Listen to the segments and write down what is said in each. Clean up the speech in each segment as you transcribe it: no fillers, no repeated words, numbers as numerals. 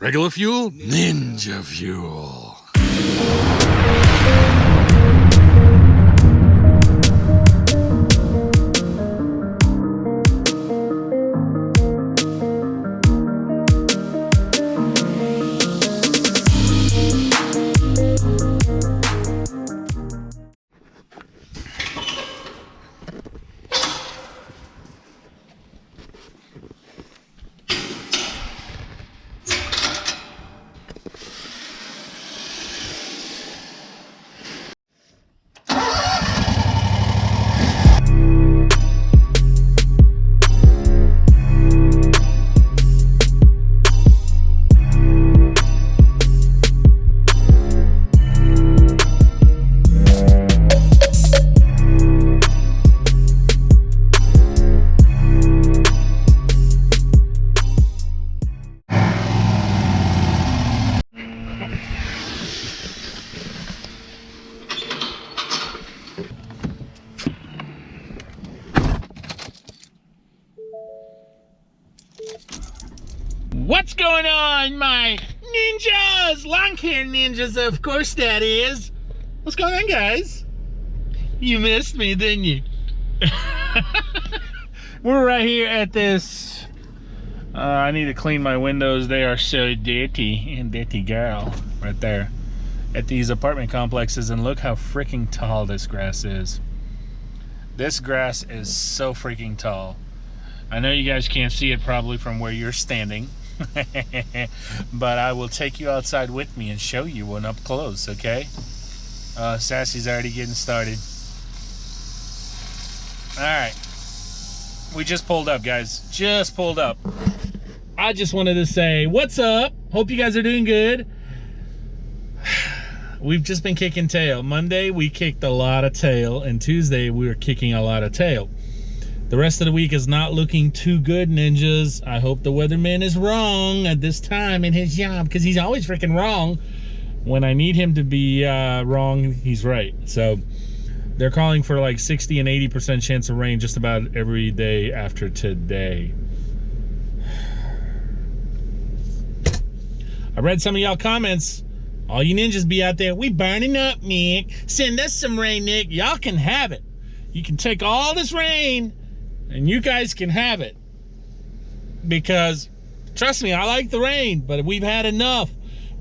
Regular fuel? Ninja fuel. What's going on, my ninjas? Lawn care ninjas, of course that is. What's going on, guys? You missed me, didn't you? We're right here at this. I need to clean my windows. They are so dirty. And dirty girl, right there. At these apartment complexes, and look how freaking tall this grass is. This grass is so freaking tall. I know you guys can't see it probably from where you're standing. But I will take you outside with me and show you one up close, okay? Sassy's already getting started. Alright. We just pulled up, guys. Just pulled up. I just wanted to say, what's up? Hope you guys are doing good. We've just been kicking tail. Monday, we kicked a lot of tail. And Tuesday, we were kicking a lot of tail. The rest of the week is not looking too good, ninjas. I hope the weatherman is wrong at this time in his job, because he's always freaking wrong. When I need him to be wrong, he's right. So they're calling for like 60 and 80% chance of rain just about every day after today. I read some of y'all comments. All you ninjas be out there, we burning up, Nick. Send us some rain, Nick. Y'all can have it. You can take all this rain and you guys can have it, because trust me, I like the rain, but we've had enough.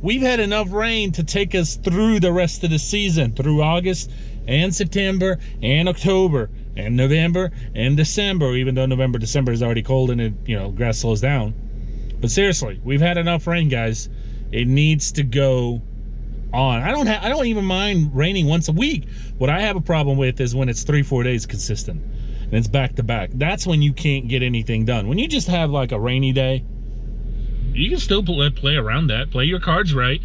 We've had enough rain to take us through the rest of the season, through August and September and October and November and December, even though November, December is already cold and it, you know, grass slows down. But seriously, we've had enough rain, guys. It needs to go on. I don't even mind raining once a week. What I have a problem with is when it's 3-4 days consistent. And it's back to back. That's when you can't get anything done. When you just have like a rainy day, you can still play around that. Play your cards right.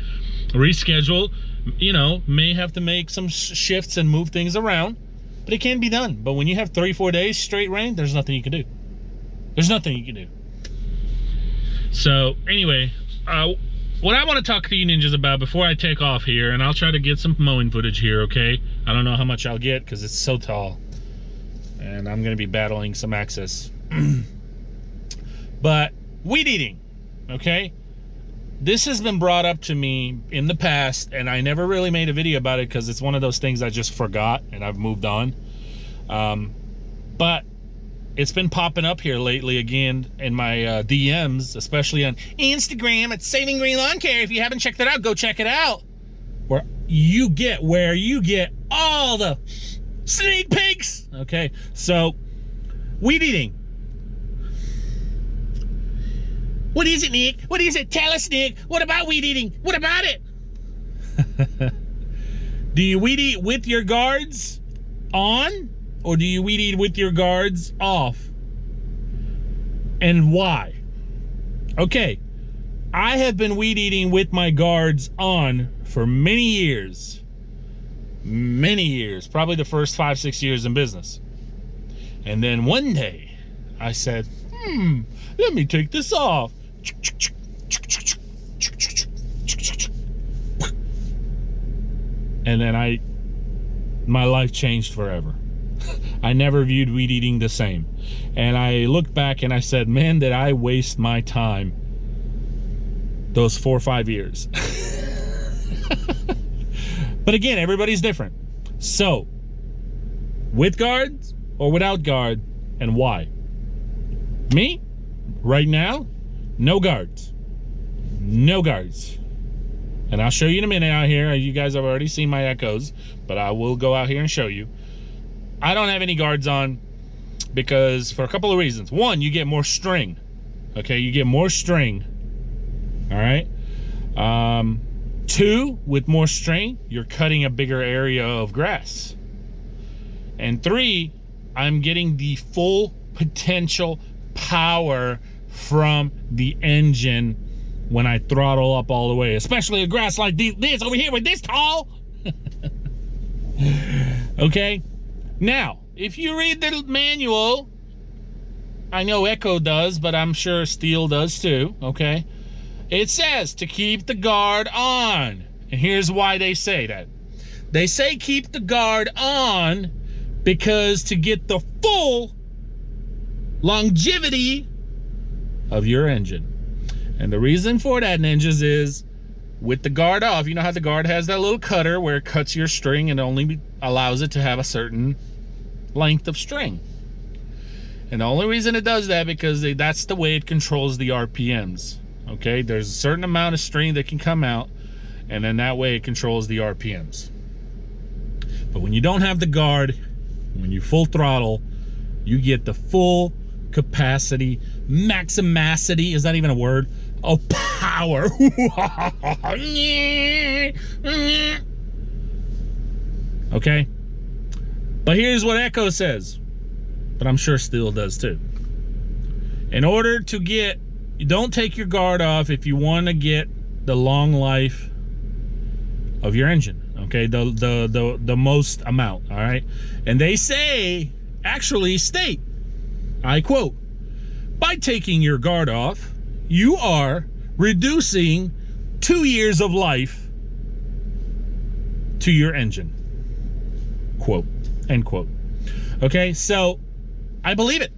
Reschedule. You know, may have to make some shifts and move things around. But it can be done. But when you have 3-4 days straight rain, there's nothing you can do. There's nothing you can do. So, anyway, what I want to talk to you ninjas about before I take off here, and I'll try to get some mowing footage here, okay? I don't know how much I'll get because it's so tall. And I'm going to be battling some access. But weed eating, okay? This has been brought up to me in the past, and I never really made a video about it because it's one of those things I just forgot and I've moved on. But it's been popping up here lately again in my DMs, especially on Instagram at Saving Green Lawn Care. If you haven't checked it out, go check it out. Where you get all the sneak peeks. Okay, so weed eating. What is it, Nick? What is it? Tell us, Nick. What about weed eating? What about it? Do you weed eat with your guards on, or do you weed eat with your guards off? And why? Okay, I have been weed eating with my guards on for many years. Many years, probably the first 5-6 years in business. And then one day I said, let me take this off. And then my life changed forever. I never viewed weed eating the same. And I looked back and I said, man, did I waste my time those 4 or 5 years. But again, everybody's different. So, with guards or without guard, and why? Me, right now, no guards. No guards. And I'll show you in a minute out here. You guys have already seen my echoes, but I will go out here and show you. I don't have any guards on because for a couple of reasons. One, you get more string. Okay, you get more string. All right. 2, with more string, you're cutting a bigger area of grass. And 3, I'm getting the full potential power from the engine when I throttle up all the way, especially a grass like this over here with this tall. Okay. Now, if you read the manual, I know Echo does, but I'm sure Steel does too, okay? It says to keep the guard on. And here's why they say that. They say keep the guard on because to get the full longevity of your engine. And the reason for that, ninjas, is with the guard off, you know how the guard has that little cutter where it cuts your string and only allows it to have a certain length of string. And the only reason it does that because that's the way it controls the RPMs. Okay, there's a certain amount of string that can come out, and then that way it controls the RPMs. But when you don't have the guard, when you full throttle, you get the full capacity, maximacity, is that even a word? Of power. Okay, but here's what Echo says, but I'm sure Steel does too. In order to get, you don't take your guard off if you want to get the long life of your engine. Okay, the most amount. All right, and they say, actually state, I quote, by taking your guard off, you are reducing 2 years of life to your engine. Quote, end quote. Okay, so I believe it.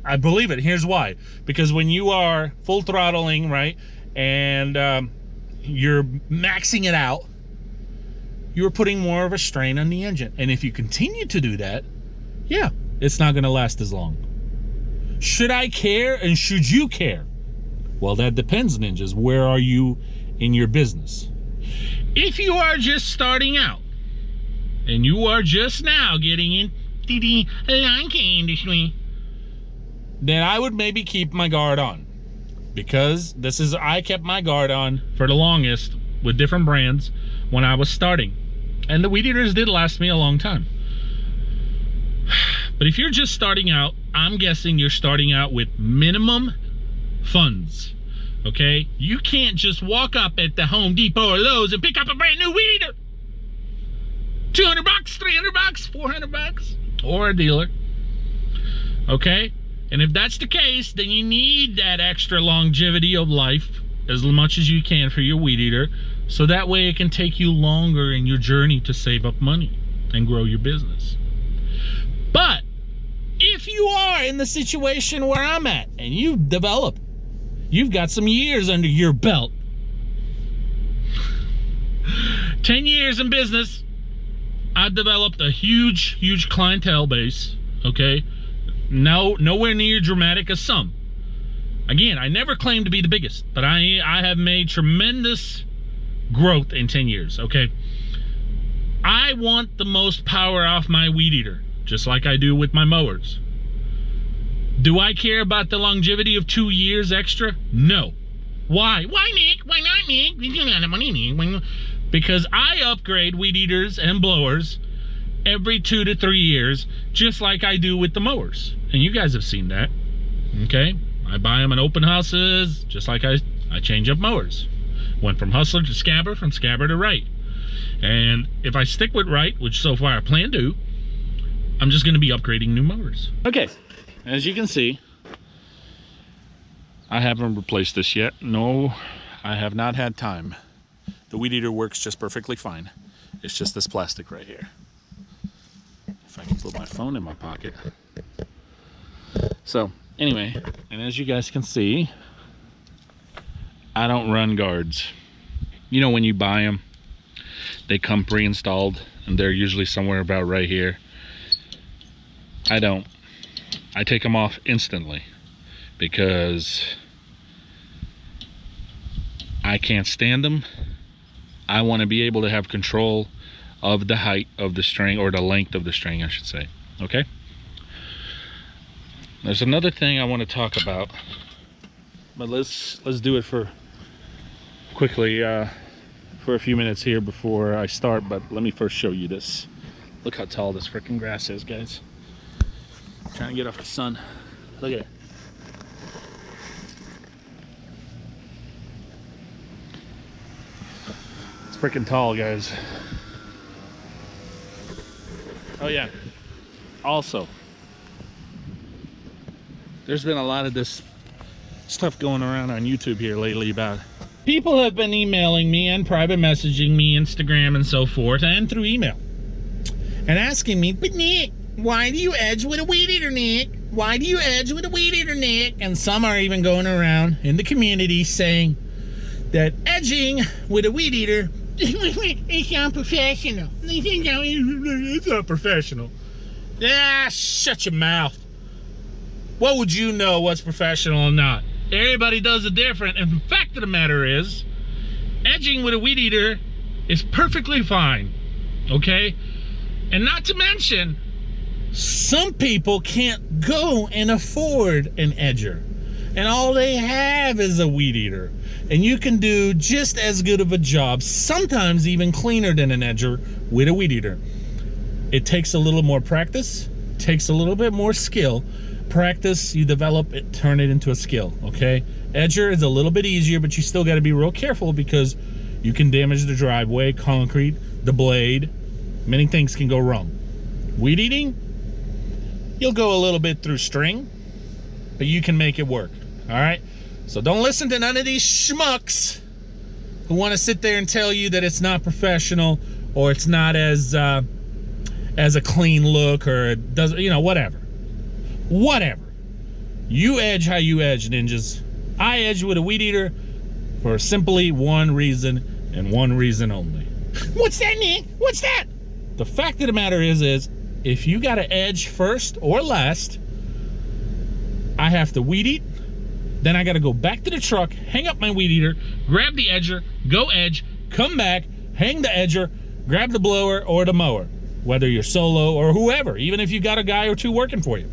I believe it. Here's why. Because when you are full throttling, right, and you're maxing it out, you're putting more of a strain on the engine. And if you continue to do that, yeah, it's not going to last as long. Should I care and should you care? Well, that depends, ninjas. Where are you in your business? If you are just starting out and you are just now getting into the lawn care industry, then I would maybe keep my guard on, because I kept my guard on for the longest with different brands when I was starting, and the weed eaters did last me a long time. But if you're just starting out, I'm guessing you're starting out with minimum funds. Okay, you can't just walk up at the Home Depot or Lowe's and pick up a brand new weed eater. $200, $300, $400, or a dealer. Okay. And if that's the case, then you need that extra longevity of life as much as you can for your weed eater, so that way it can take you longer in your journey to save up money and grow your business. But if you are in the situation where I'm at and you've developed, you've got some years under your belt, 10 years in business, I've developed a huge clientele base, okay? Nowhere near dramatic as some. Again, I never claimed to be the biggest, but I have made tremendous growth in 10 years, okay? I want the most power off my weed eater, just like I do with my mowers. Do I care about the longevity of 2 years extra? No. Why? Why, Nick? Why not, Nick? You don't have the money, Nick. Because I upgrade weed eaters and blowers every 2 to 3 years, just like I do with the mowers. And you guys have seen that, okay? I buy them in open houses, just like I change up mowers. Went from Hustler to Scabber, from Scabber to Wright. And if I stick with Wright, which so far I plan to, I'm just gonna be upgrading new mowers. Okay, as you can see, I haven't replaced this yet. No, I have not had time. The weed eater works just perfectly fine. It's just this plastic right here. If I can put my phone in my pocket. So anyway, and as you guys can see, I don't run guards. You know, when you buy them, they come pre-installed and they're usually somewhere about right here. I don't. I take them off instantly because I can't stand them. I want to be able to have control of the height of the string, or the length of the string, I should say. Okay? There's another thing I want to talk about, but let's do it for quickly for a few minutes here before I start. But let me first show you this. Look how tall this freaking grass is, guys. Trying to get off the sun. Look at it. It's freaking tall, guys. Oh yeah. Also, there's been a lot of this stuff going around on YouTube here lately about people have been emailing me and private messaging me, Instagram and so forth, and through email, and asking me, but Nick, why do you edge with a weed eater, Nick? Why do you edge with a weed eater, Nick? And some are even going around in the community saying that edging with a weed eater, it's not professional. It's not professional. Yeah, shut your mouth. What would you know what's professional or not? Everybody does it different, and the fact of the matter is, edging with a weed eater is perfectly fine, okay? And not to mention, some people can't go and afford an edger, and all they have is a weed eater, and you can do just as good of a job, sometimes even cleaner than an edger, with a weed eater. It takes a little more practice, takes a little bit more skill. Practice, you develop it, turn it into a skill, okay? Edger is a little bit easier, but you still got to be real careful because you can damage the driveway, concrete, the blade. Many things can go wrong. Weed eating, you'll go a little bit through string, but you can make it work, all right? So don't listen to none of these schmucks who want to sit there and tell you that it's not professional or it's not as a clean look, or it doesn't, you know, whatever. Whatever. You edge how you edge, ninjas. I edge with a weed eater for simply one reason and one reason only. What's that, Nick? What's that? The fact of the matter is if you got to edge first or last, I have to weed eat. Then I got to go back to the truck, hang up my weed eater, grab the edger, go edge, come back, hang the edger, grab the blower or the mower, whether you're solo or whoever, even if you got a guy or two working for you.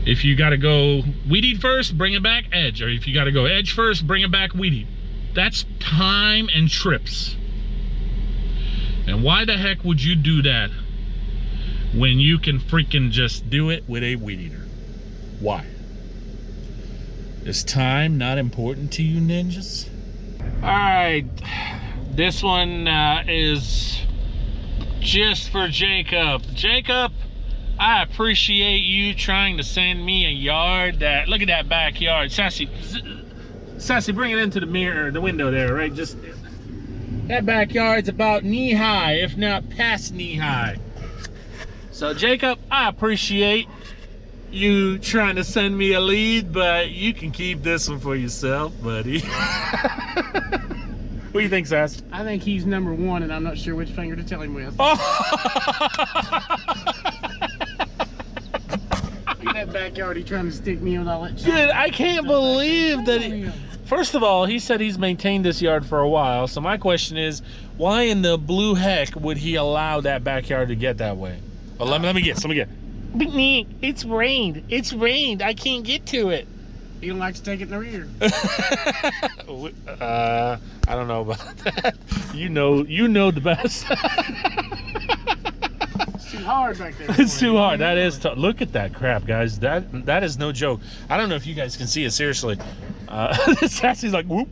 If you got to go weed eat first, bring it back, edge. Or if you got to go edge first, bring it back, weed eat. That's time and trips. And why the heck would you do that when you can freaking just do it with a weed eater? Why? Is time not important to you, ninjas? All right, this one is just for Jacob. Jacob, I appreciate you trying to send me a yard that, look at that backyard. Sassy, bring it into the mirror, the window there, right? Just, that backyard's about knee high, if not past knee high. So Jacob, I appreciate you trying to send me a lead, but you can keep this one for yourself, buddy. What do you think, Sass? I think he's number one, and I'm not sure which finger to tell him with. Oh. Look at that backyard, he trying to stick me with all that shit. Dude, I can't believe that he, first of all, he said he's maintained this yard for a while, so my question is, why in the blue heck would he allow that backyard to get that way? Well, let me guess. But Nick, it's rained. It's rained. I can't get to it. He don't like to take it in the rear. I don't know about that. You know the best. It's too hard back there. It's too hard. That is tough. Look at that crap, guys. That is no joke. I don't know if you guys can see it, seriously. Sassy's like, whoop,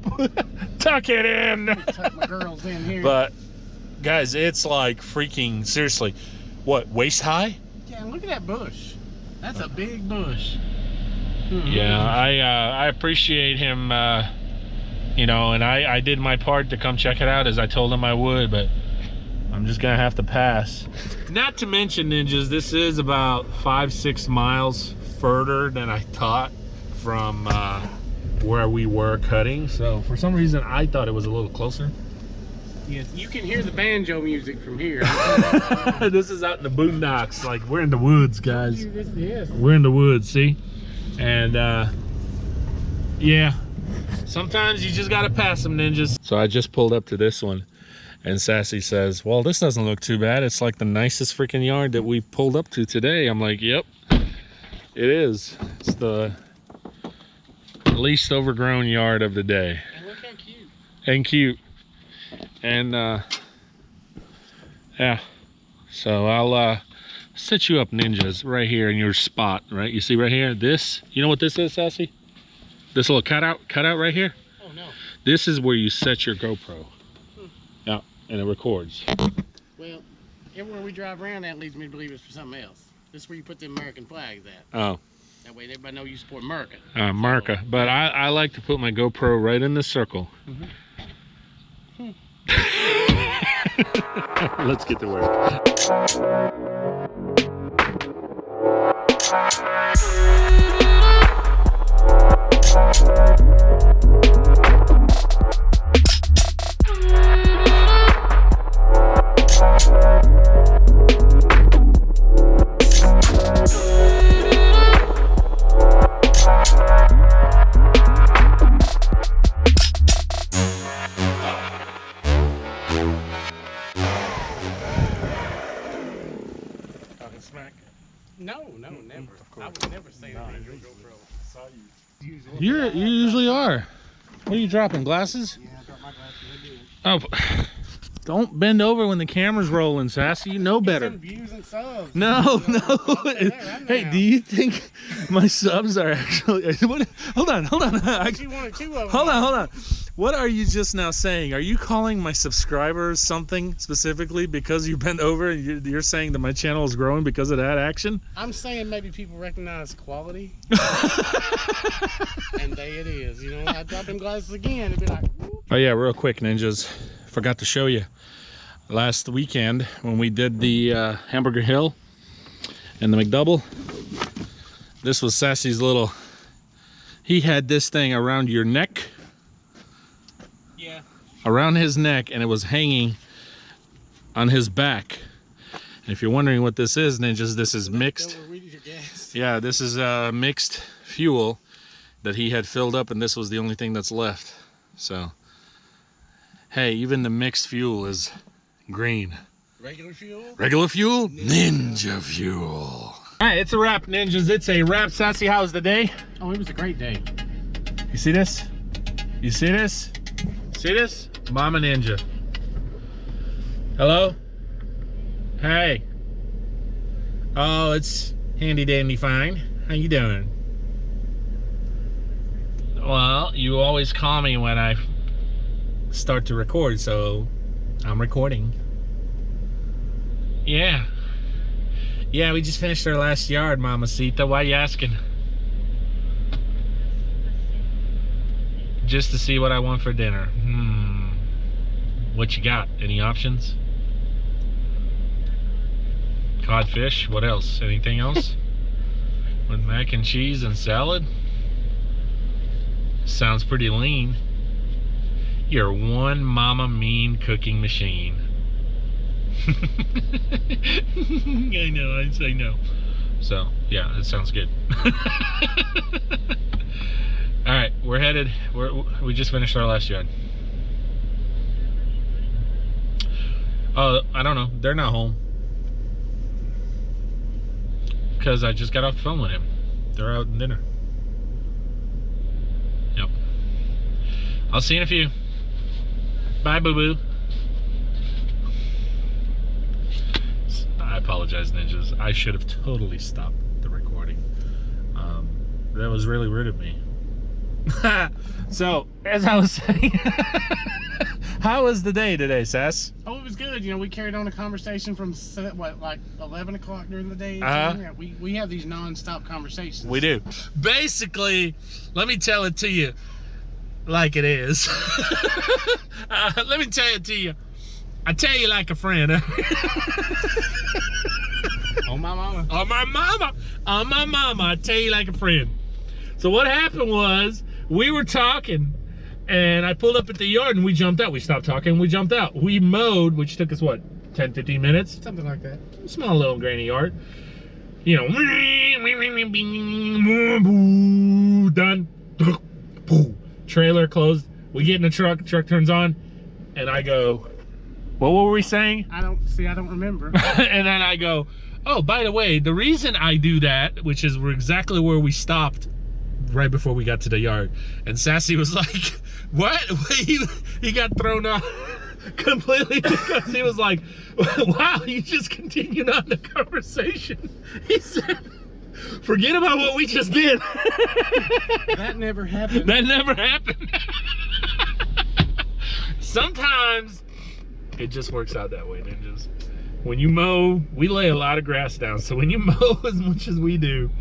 tuck it in. Tuck my girls in here. But guys, it's like freaking, seriously, what, waist high? Yeah, look at that bush. That's a big bush. Yeah, I appreciate him, you know, and I did my part to come check it out as I told him I would, but I'm just gonna have to pass. Not to mention, ninjas, this is about 5-6 miles further than I thought from where we were cutting. So for some reason, I thought it was a little closer. Yes, you can hear the banjo music from here. This is out in the boondocks. Like, we're in the woods, guys. Yes. We're in the woods, see? And yeah, sometimes you just gotta pass them, ninjas. So I just pulled up to this one, and Sassy says, well, this doesn't look too bad. It's like the nicest freaking yard that we pulled up to today. I'm like, yep, it is. It's the least overgrown yard of the day. And look how cute. And cute. And yeah, so I'll set you up, ninjas, right here in your spot, right? You see right here, this, you know what this is, Sassy? This little cutout right here? Oh no. This is where you set your GoPro. Yeah, and it records. Well, everywhere we drive around, that leads me to believe it's for something else. This is where you put the American flags at. Oh. That way everybody know you support America. America. But I like to put my GoPro right in the circle. Let's get to work. No, never. I would never say that on your GoPro. You usually are. What are you dropping, glasses? Yeah, I dropped my glasses again. Oh, don't bend over when the camera's rolling, Sassy. You know better. Some views and subs. No. Right Hey, now. do you think my subs are actually... Hold on. You wanted two of them. Hold on. What are you just now saying? Are you calling my subscribers something specifically because you bent over and you're saying that my channel is growing because of that action? I'm saying maybe people recognize quality. And there it is. You know, I drop them glasses again, it'd be like, whoop. Oh yeah, real quick, ninjas. Forgot to show you. Last weekend when we did the Hamburger Hill and the McDouble, this was Sassy's little... He had this thing around your neck. Yeah. Around his neck, and it was hanging on his back. And if you're wondering what this is, ninjas, this is mixed. Yeah, this is mixed fuel that he had filled up, and this was the only thing that's left. So, hey, even the mixed fuel is green. Regular fuel? Regular fuel? Ninja fuel. All right, it's a wrap, ninjas. It's a wrap. Sassy, how was the day? Oh, it was a great day. You see this? You see this? See this? Mama Ninja. Hello? Hey. Oh, it's handy dandy fine. How you doing? Well, you always call me when I start to record, so I'm recording. Yeah. Yeah, we just finished our last yard, Mamacita. Why you asking? Just to see what I want for dinner. What you got? Any options? Codfish? What else? Anything else? With mac and cheese and salad? Sounds pretty lean. You're one mama mean cooking machine. I know, I'd say no. So, yeah, it sounds good. All right, we're headed. We just finished our last yard. Oh, I don't know. They're not home because I just got off the phone with him. They're out in dinner. Yep. I'll see you in a few. Bye, boo boo. I apologize, ninjas. I should have totally stopped the recording. That was really rude of me. So, as I was saying, how was the day today, Sass? Oh, it was good. You know, we carried on a conversation from what, like 11 o'clock during the day. Yeah, we have these non-stop conversations. We do. Basically, let me tell it to you like it is. Let me tell it to you. I tell you like a friend. On my mama. On my mama. On my mama. I tell you like a friend. So what happened was we were talking, and I pulled up at the yard, and we jumped out. We stopped talking, and we jumped out. We mowed, which took us, what, 10, 15 minutes? Something like that. Small little grainy yard. You know, done. Trailer closed. We get in the truck turns on, and I go, what were we saying? I don't remember. And then I go, oh, by the way, the reason I do that, which is we're exactly where we stopped right before we got to the yard. And Sassy was like, what? He got thrown off completely because he was like, wow, you just continued on the conversation. He said, forget about what we just did. That never happened. That never happened. Sometimes it just works out that way, ninjas. When you mow, we lay a lot of grass down. So when you mow as much as we do.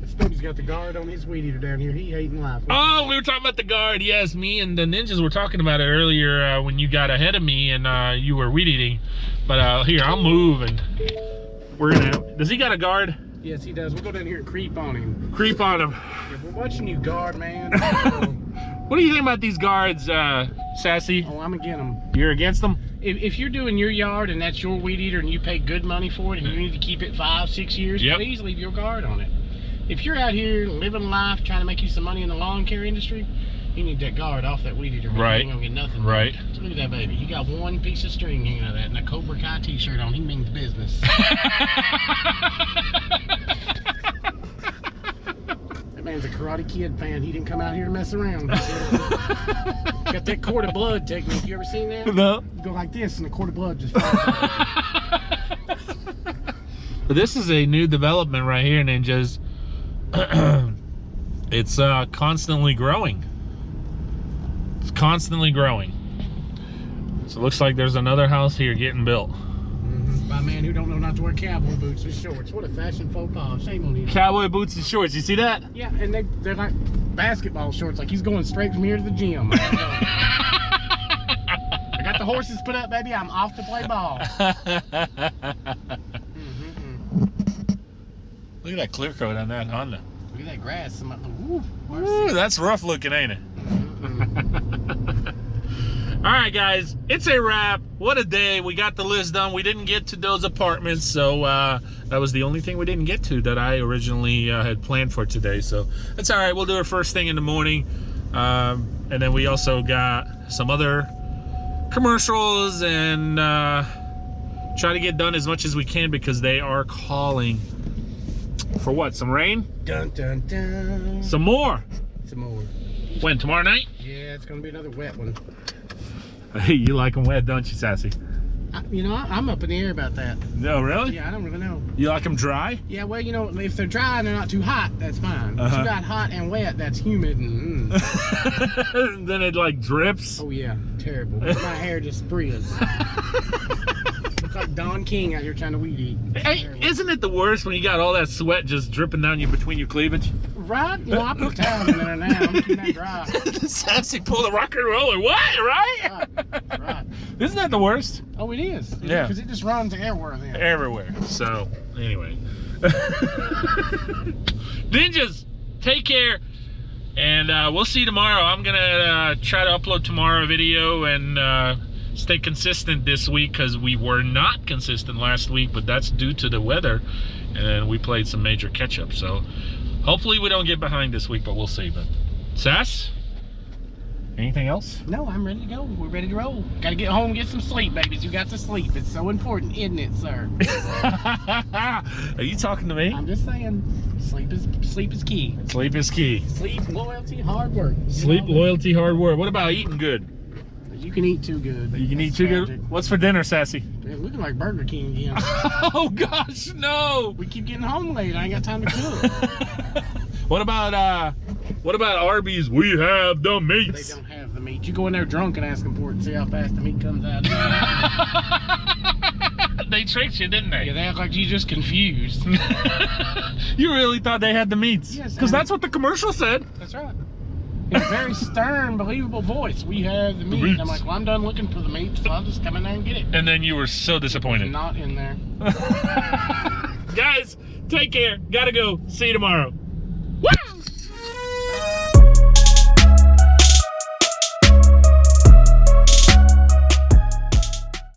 Stubbs got the guard on his weed eater down here. He hating life. Oh, we were talking about the guard. Yes, me and the ninjas were talking about it earlier when you got ahead of me and you were weed eating. But here, I'll move and we're gonna. Does he got a guard? Yes, he does. We'll go down here and creep on him. Creep on him. Yeah, we're watching you, guard, man. What do you think about these guards, Sassy? Oh, I'm against them. You're against them? If you're doing your yard and that's your weed eater and you pay good money for it and you need to keep it 5-6 years, Yep. please leave your guard on it. If you're out here living life trying to make you some money in the lawn care industry, you need that guard off that weed eater. Man. Right. You ain't gonna get nothing. Right. So look at that baby. He got one piece of string hanging out of that and a Cobra Kai t-shirt on. He means business. That man's a Karate Kid fan. He didn't come out here to mess around. Got that cord of blood technique. You ever seen that? No. You go like this and the cord of blood just falls out. But this is a new development right here, ninjas. It's constantly growing. It's constantly growing. So it looks like there's another house here getting built. By a man who don't know not to wear cowboy boots with shorts. What a fashion faux pas. Shame on you. Cowboy boots and shorts. You see that? Yeah, and they're like basketball shorts. Like he's going straight from here to the gym. I got the horses put up, baby. I'm off to play ball. Look at that clear coat on that Honda. Look at that grass. Ooh, that's rough looking, ain't it? All right, guys, it's a wrap. What a day. We got the list done. We didn't get to those apartments, so that was the only thing we didn't get to that I originally had planned for today. So that's all right. We'll do it first thing in the morning. And then we also got some other commercials and try to get done as much as we can because they are calling for what? Some rain? Dun, dun, dun. Some more? Some more. When? Tomorrow night? Yeah, it's going to be another wet one. Hey, you like them wet, don't you, Sassy? I'm up in the air about that. No, really? Yeah, I don't really know. You like them dry? Yeah, well, if they're dry and they're not too hot, that's fine. If you got hot and wet, that's humid and Then it like drips. Oh yeah, terrible. My hair just frizz. Looks like Don King out here trying to weed eat. Hey, isn't it the worst when you got all that sweat just dripping down you between your cleavage? Right? I put a towel in there now. I'm keeping that dry. Sassy pulled a rock and roller. What? Right? Right. Isn't that the worst? Oh, it is. Yeah. Because it just runs everywhere then. Everywhere. So, anyway. Ninjas, take care. And we'll see you tomorrow. I'm going to try to upload tomorrow a video and stay consistent this week because we were not consistent last week, but that's due to the weather. And we played some major catch-up. So, hopefully we don't get behind this week, but we'll see. But Sass? Anything else? No, I'm ready to go. We're ready to roll. Gotta get home and get some sleep, babies. You got to sleep. It's so important, isn't it, sir? Are you talking to me? I'm just saying, sleep is key. Sleep is key. Sleep, loyalty, hard work. Sleep, loyalty, hard work. What about eating good? You can eat too good. You can That's eat too tragic. good? What's for dinner, Sassy? We're looking like Burger King again. Oh, gosh, no. We keep getting home late. I ain't got time to cook. What about Arby's? We have the They meats. don't have the meat. You go in there drunk and ask them for it and see how fast the meat comes out. They tricked you, didn't they? Yeah, they act like you just confused. You really thought they had the meats? Yes, Because and- that's what the commercial said. That's right. In a very stern, believable voice. We have the meat. meats. I'm like, well, I'm done looking for the meat, so I'll just come in there and get it. And then you were so disappointed. Not in there. Guys, Take care. Gotta go. See you tomorrow.